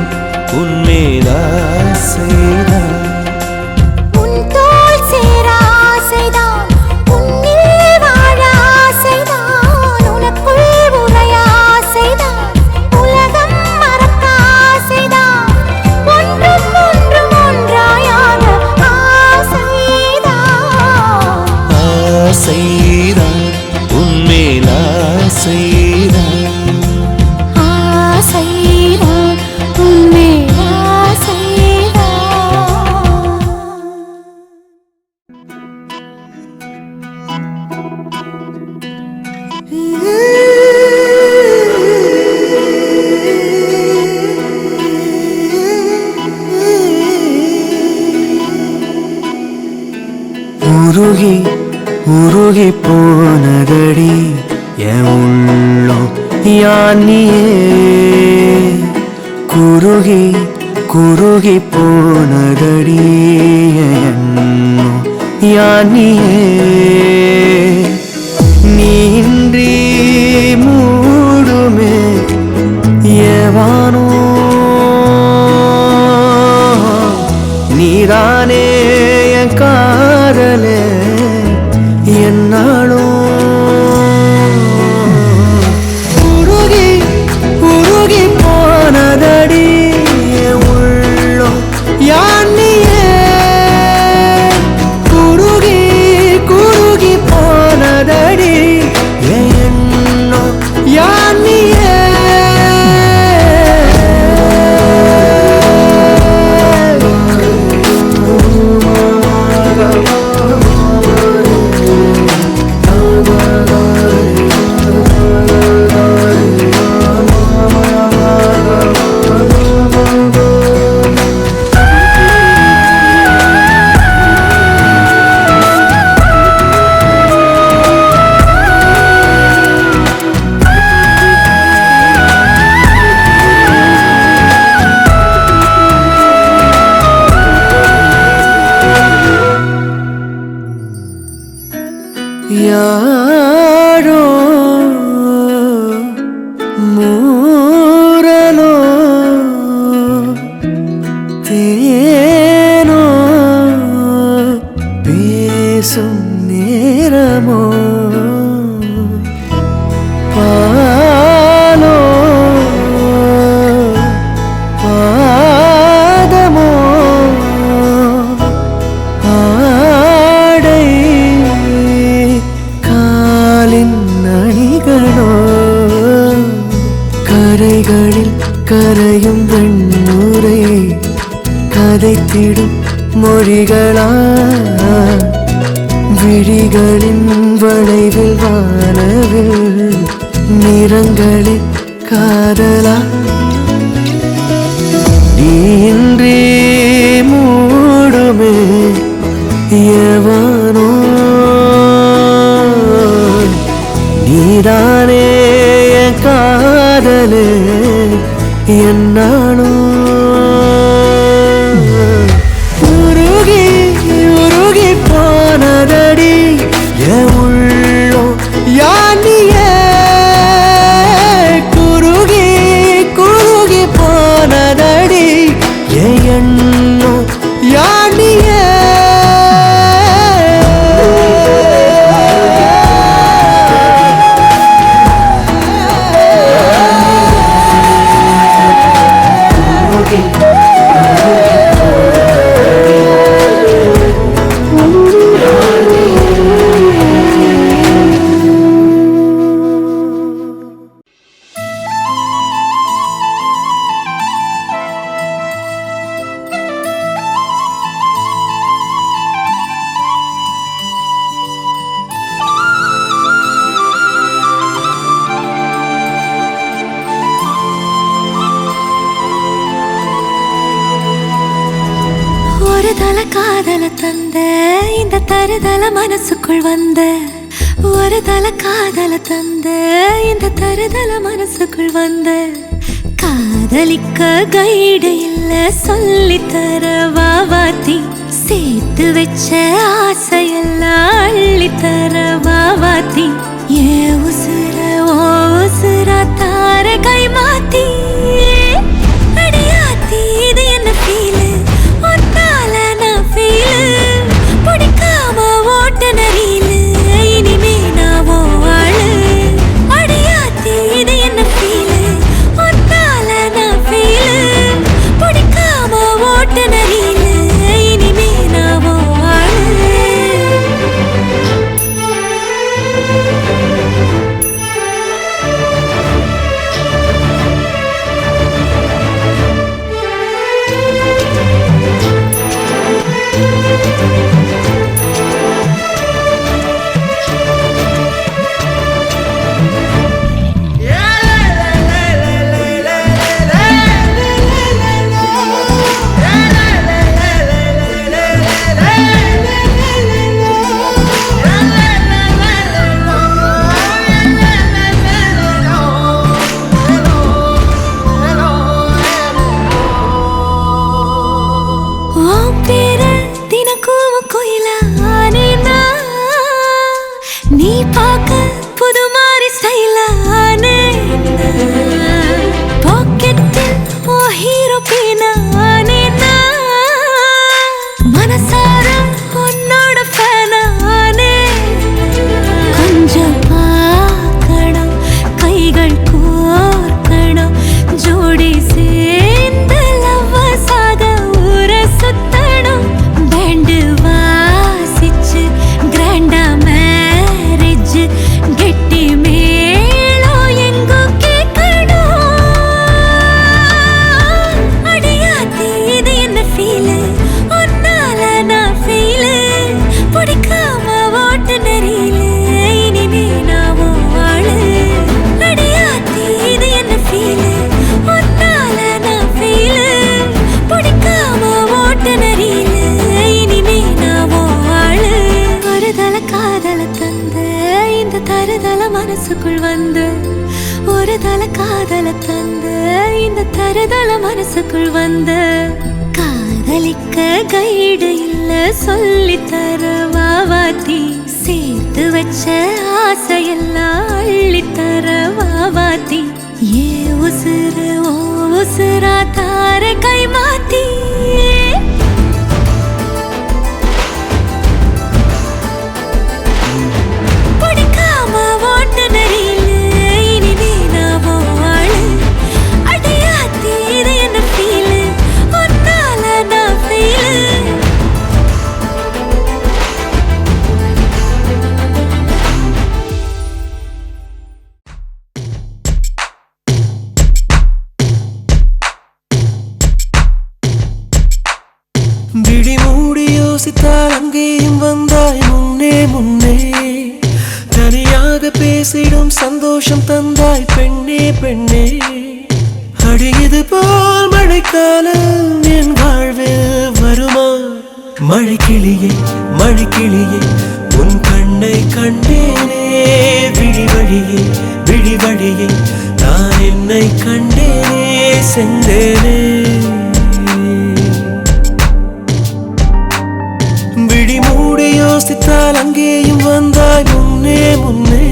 உன்மேல் ஆசைதான். உன் தோள் சேர ஆசைதான், உன்னில் வாழ ஆசைதான், உனக்குள் உறைய ஆசைதான், உலகம் மறக்க ஆசைதான், ஒன்றும் ஒன்றும் ஒன்றாயாக ஆசைதான். ஆசைதான் உன்மேல் ஆசைதான். ஆசைதான் உன்மேல் ஆசைதான். உருகி உருகி போனதடி என் உள்ளம் யானியே, குருகி குருகி போனதடி என் எண்ணம் யானியே நீன்றி மூடுமே ஏவானோ நீதானே என் காதலே என்னாலும் உருகி உருகி போனதடி உள்ளம் யானியே குருகி குருகி போனதடி என்னோ யானியே யாரோ மூரலோ தேனோ பேசும் நேரமோ பாலோ பாதமோ ஆடை காலின் அணிகளோ கரைகளில் கரையும் வெண்ணுரை கதைத்திடும் மொழிகளா விழிகளின் வளைவில் வானவில் நிறங்களில் காதலா நீன்றி மூடுமே எவனோ நீதானே என் காதலே என்னாலும் உருகி உருகி போனதடி என் உள்ளம் யானியே குருகி குருகி போனதடி என் எண்ணம் யானியே காதல தந்த இந்த தருதல மனசுக்குள் வந்த ஒரு தல காதல தந்த இந்த தருதல மனசுக்குள் வந்த காதலிக்க கைடு இல்ல சொல்லித்தர வாவாத்தி சேர்த்து வச்ச ஆசையெல்லாம் அள்ளித்தர வாவாத்தி ஏ உசுர ஓ உசுரா தார கை மாத்தி அடியாத்தி இது என்ன ஃபீலு ஒத்தால நான் ஃபீலு பிடிக்காம ஓட்ட நரீலு இனிமே நான் ஓ ஆளு அடியாத்தி இது என்ன ஃபீலு ஒத்தால நான் ஃபீலு பிடிக்காம ஓட்ட நரீலு இனிமே நான் ஓ ஆளு தருதல மனசுக்குள் வந்து ஒரு தல காதல தந்த இந்த தருதல மனசுக்குள் வந்து காதலிக்க கைடு இல்ல சொல்லி தர வாவாத்தி சேர்த்து வச்ச ஆசையெல்லாம் அள்ளி தர வாவாத்தி ஏ உசுறு ஓ உசுரா தார கை மாத்தி விழி மூடி யோசித்தால் அங்கேயும் வந்தாய் முன்னே முன்னே தனியாக பேசிடும் சந்தோஷம் தந்தாய் பெண்ணே பெண்ணே அடியது போல் மழைக்காலம் என் வாழ்வில் வருமா மழைக்கிளியே மழைக்கிளியே உன் கண்ணை கண்டேனே விழி வழியே விழி வழியே நான் என்னை கண்டேனே சென்றேனே விழி மூடி யோசித்தால் அங்கேயும் வந்தாய் முன்னே முன்னே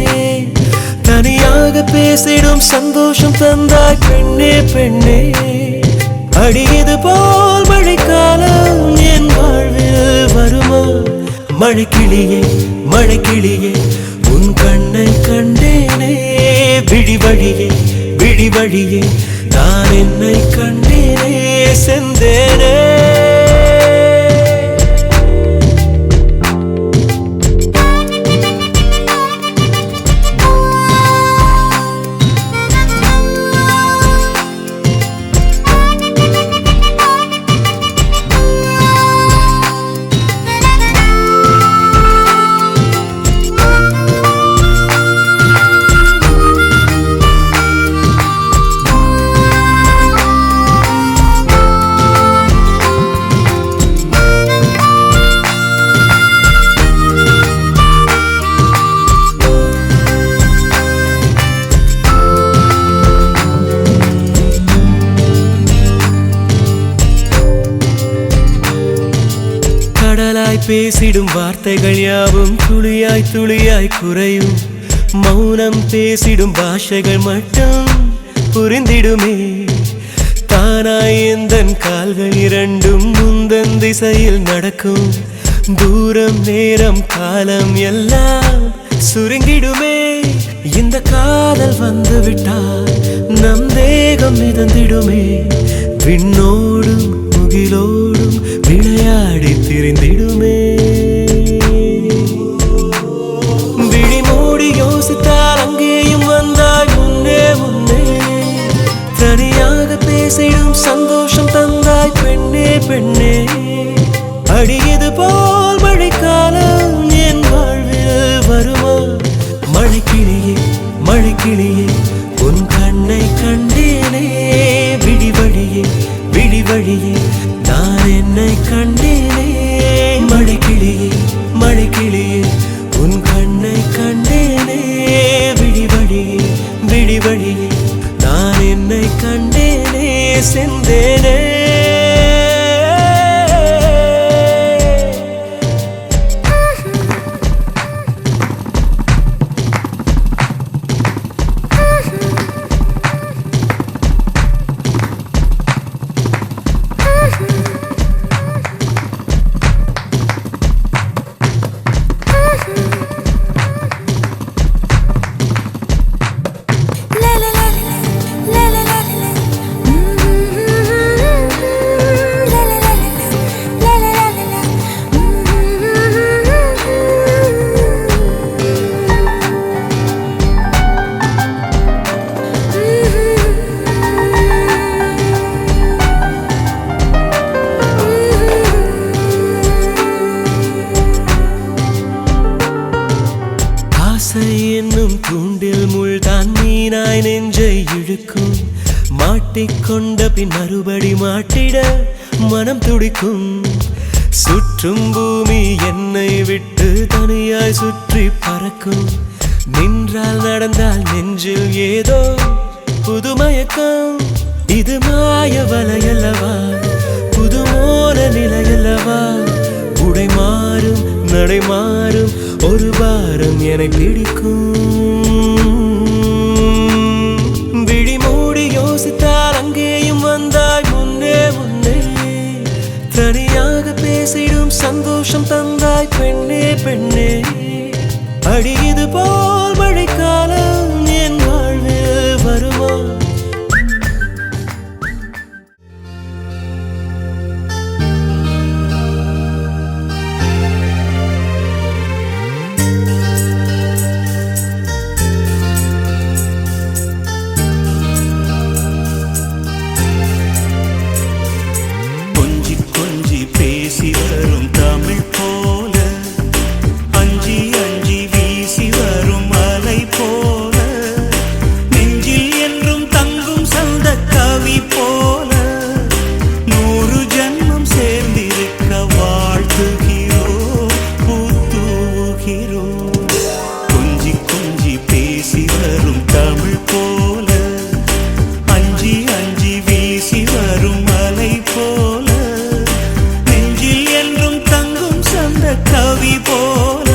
தனியாக பேசிடும் சந்தோஷம் தந்தாய் பெண்ணே பெண்ணே அடியது போல் மழைக்காலம் என் வாழ்வில் வருமா மழைக்கிளியே மழைக்கிளியே உன் கண்ணை கண்டேனே விழி வழியே விழி வழியே நான் என்னை கண்டேனே சென்றேனே பேசிடும் வார்த்தைகள் யாவும் துளியாய் துளியாய் குறையும் மௌனம் பேசிடும் பாஷைகள் மட்டும் புரிந்திடுமே தானாய் எந்தன் கால்கள் இரண்டும் முந்தன் திசையில் நடக்கும் தூரம் நேரம் காலம் எல்லாம் சுருங்கிடுமே இந்த காதல் வந்து விட்டால் நம் தேகம் மிதந்திடுமே விண்ணோடும் முகிலோடும் விளையாடி திரிந்திடுமே விழி மூடி யோசித்தால் அங்கேயும் வந்தாய் முன்னே முன்னே தனியாக பேசிடும் சந்தோஷம் தந்தாய் பெண்ணே பெண்ணே அடியது போல் மழைக்காலம் என் வாழ்வில் வருமா மழைக்கிளியே மழைக்கிளியே உன் கண்ணை கண்டேனே விழி வழியே விழி வழியே நான் என்னை கண்டேனே மழைக்கிளியே மழைக்கிளியே உன் கண்ணை கண்டேனே விழி வழியே விழி வழியே நான் என்னை கண்டேனே சென்றேனே மாட்டிக்கொண்ட பின் மறுபடி மாட்டிட மனம் துடிக்கும் சுற்றும் பூமி என்னை விட்டு தனியாய் சுற்றி பறக்கும் நின்ற நின்றால் நடந்தால் நெஞ்சில் ஏதோ புதுமயக்கம் இது மாய வலையல்லவா புதுமோன நிலையல்லவா உடை மாறும் நடை மாறும் ஒரு பாரம் என பிடிக்கும் விழி மூடி யோசித்தால் அங்கேயும் வந்தாய் முன்னே முன்னே தனியாக பேசிடும் சந்தோஷம் தந்தாய் பெண்ணே பெண்ணே அடி இது போல் மழைக்காலம் என் வாழ்வில் வருமா கொஞ்சி கொஞ்சி பேசி வரும் தமிழ் போல அஞ்சி அஞ்சி வீசி வரும் அலை போல நெஞ்சில் என்றும் தங்கும் சந்த கவி போல 100 ஜன்மம் சேர்ந்திருக்க வாழ்த்துகிறோம் பூத்துகிறோம் கொஞ்சி கொஞ்சி பேசி வரும் தமிழ் போல அஞ்சி அஞ்சி வீசி வரும் அலை போல நெஞ்சில் என்றும் தங்கும் சந்த கவி போல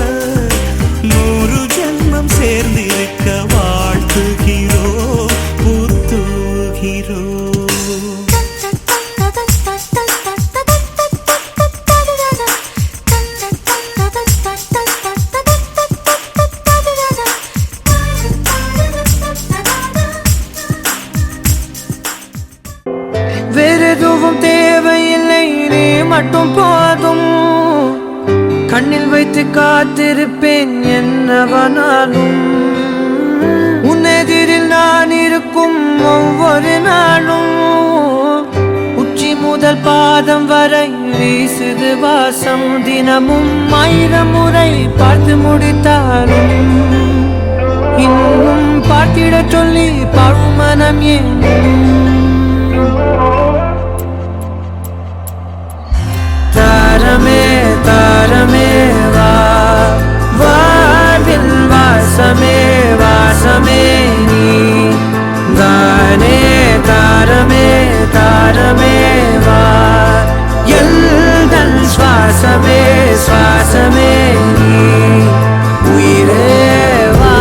100 ஜன்மம் சேர்ந்திருக்க வாழ்த்துகிறோம் பூத்துகிறோம் வேறெதுவும் தேவையில்லை நீ மட்டும் போதும் கண்ணில் வைத்து காத்திருப்பேன் என்னவனாலும் உன்னெதிரில் நான் இருக்கும் ஒவ்வொரு நாளும் உச்சி முதல் பாதம் வரை வீசுது வாசம் தினமும் 1000 முறை பார்த்து முடித்தாலும் இன்னும் பார்த்திட சொல்லி பழுமனம் ஏன் தாரமே தாரமே வா வாழ்வின் வாசமே வாசமே நீ தானே தாரமே தாரமே வா எல்தன் சுவாசமே சுவாசமே நீ உயிரே வா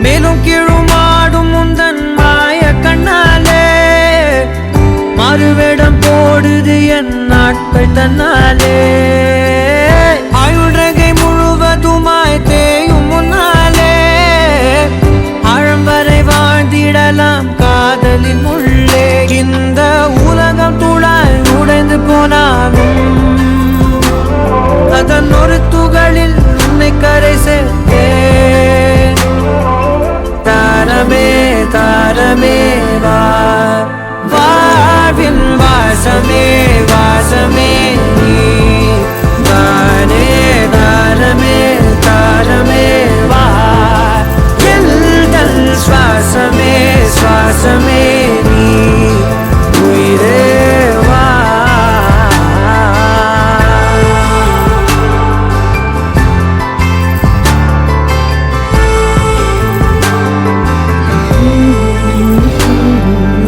மேலும் கீழுமாடும் முந்தன் மாய கண்ணாலே மாறுவேடம் போடுது என் நாட்கள் தன்னாலே ஆயுள்ரகை முழுவதுமாய் தேயும் முன்னாலே ஆழம் வரை வாழ்ந்திடலாம் காதலின் உள்ளே இந்த உலகம் துளாய் உடைந்து போனாலும் அதன் ஒரு துகளில் உன்னை கரை சேர்த்தேன் தாரமே தாரமே வா வாழ்வின் வாசமே வாசமே நீ தானே தாரமே தாரமே வா எல்தல் சுவாசமே சுவாசமே நீ உயிரே வா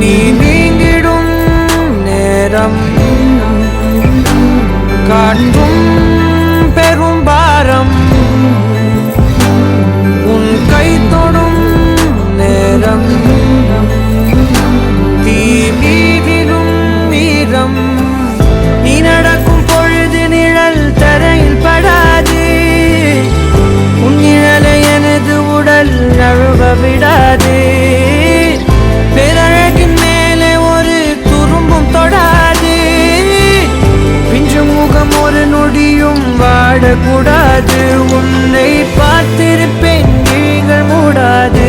நீ நீங்கிடும் நேரம் காட்டும் பெரும் பாரம் உன் கை தொடும் நேரம் தீ மீதிடும் வீரம் நீ நடக்கும் பொழுது நிழல் தரையில் படாது உன் நிழலை எனது உடல் நழுவ விடாது பேரழகின் மேலே ஒரு துரும்பும் தொடாது பிஞ்சு முகம் ஒரு நொடியும் வாடக்கூடாது உன்னை பார்த்திருப்பேன் விழிகள் மூடாது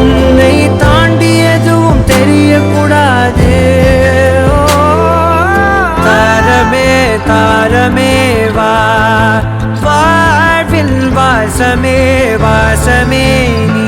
உன்னை தாண்டி எதுவும் தெரியக்கூடாது தாரமே தாரமே வா வாழ்வின் வாசமே வாசமே நீ